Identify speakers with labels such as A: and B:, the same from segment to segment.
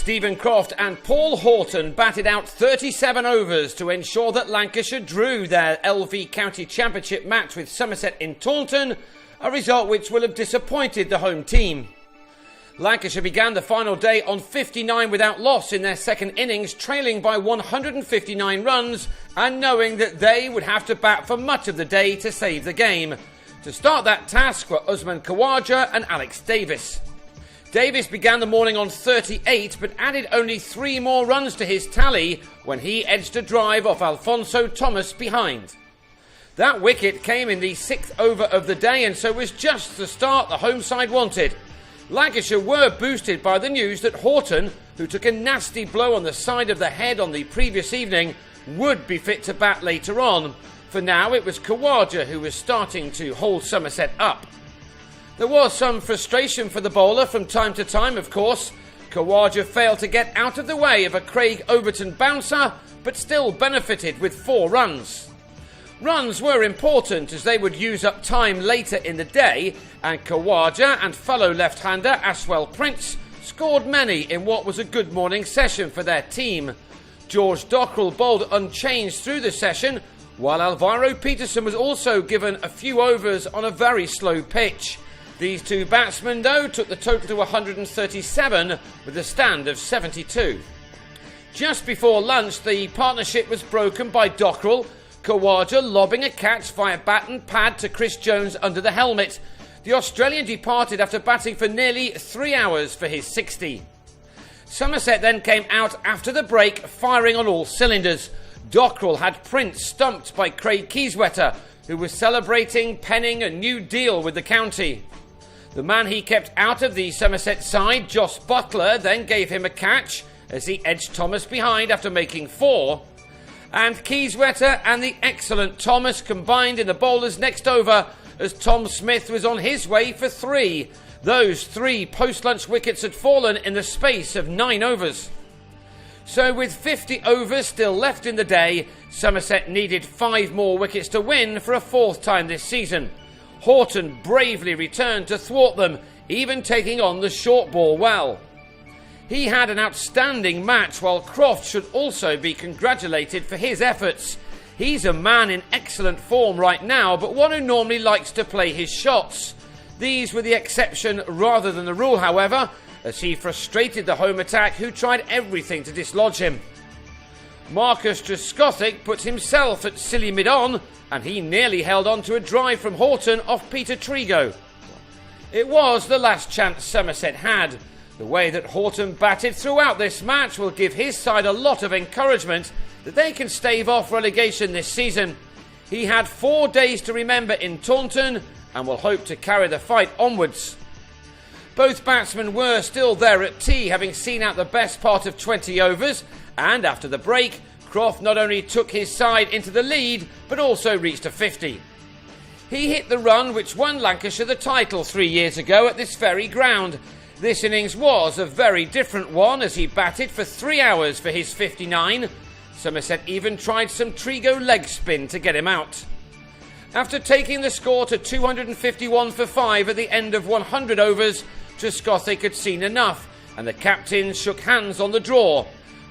A: Stephen Croft and Paul Horton batted out 37 overs to ensure that Lancashire drew their LV County Championship match with Somerset in Taunton, a result which will have disappointed the home team. Lancashire began the final day on 59 without loss in their second innings, trailing by 159 runs and knowing that they would have to bat for much of the day to save the game. To start that task were Usman Khawaja and Alex Davis. Davis began the morning on 38 but added only 3 more runs to his tally when he edged a drive off Alfonso Thomas behind. That wicket came in the 6th over of the day and so was just the start the home side wanted. Lancashire were boosted by the news that Horton, who took a nasty blow on the side of the head on the previous evening, would be fit to bat later on. For now it was Khawaja who was starting to hold Somerset up. There was some frustration for the bowler from time to time, of course. Khawaja failed to get out of the way of a Craig Overton bouncer, but still benefited with 4 runs. Runs were important as they would use up time later in the day, and Khawaja and fellow left-hander Aswell Prince scored many in what was a good morning session for their team. George Dockrell bowled unchanged through the session, while Alvaro Peterson was also given a few overs on a very slow pitch. These 2 batsmen, though, took the total to 137 with a stand of 72. Just before lunch, the partnership was broken by Dockrell, Khawaja lobbing a catch via bat and pad to Chris Jones under the helmet. The Australian departed after batting for nearly 3 hours for his 60. Somerset then came out after the break, firing on all cylinders. Dockrell had Prince stumped by Craig Kieswetter, who was celebrating penning a new deal with the county. The man he kept out of the Somerset side, Joss Butler, then gave him a catch as he edged Thomas behind after making 4. And Kieswetter and the excellent Thomas combined in the bowler's next over as Tom Smith was on his way for 3. Those 3 post-lunch wickets had fallen in the space of 9 overs. So with 50 overs still left in the day, Somerset needed 5 more wickets to win for a 4th time this season. Horton bravely returned to thwart them, even taking on the short ball well. He had an outstanding match, while Croft should also be congratulated for his efforts. He's a man in excellent form right now, but one who normally likes to play his shots. These were the exception rather than the rule, however, as he frustrated the home attack, who tried everything to dislodge him. Marcus Trescothick put himself at silly mid-on, and he nearly held on to a drive from Horton off Peter Trigo. It was the last chance Somerset had. The way that Horton batted throughout this match will give his side a lot of encouragement that they can stave off relegation this season. He had 4 days to remember in Taunton and will hope to carry the fight onwards. Both batsmen were still there at tea, having seen out the best part of 20 overs, and after the break, Croft not only took his side into the lead, but also reached a 50. He hit the run which won Lancashire the title 3 years ago at this very ground. This innings was a very different one as he batted for 3 hours for his 59. Somerset even tried some Trigo leg spin to get him out. After taking the score to 251 for 5 at the end of 100 overs, Trescothick had seen enough, and the captains shook hands on the draw.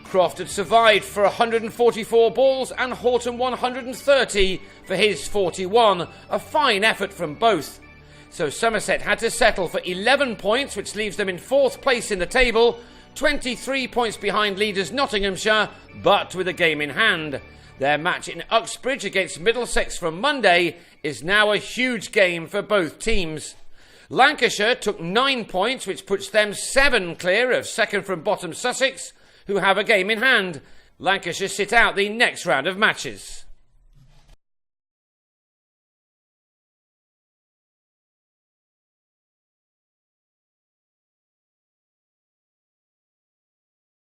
A: Croft had survived for 144 balls and Horton 130 for his 41, a fine effort from both. So Somerset had to settle for 11 points, which leaves them in 4th place in the table, 23 points behind leaders Nottinghamshire, but with a game in hand. Their match in Uxbridge against Middlesex from Monday is now a huge game for both teams. Lancashire took 9 points, which puts them 7 clear of second from bottom Sussex, who have a game in hand. Lancashire sit out the next round of matches.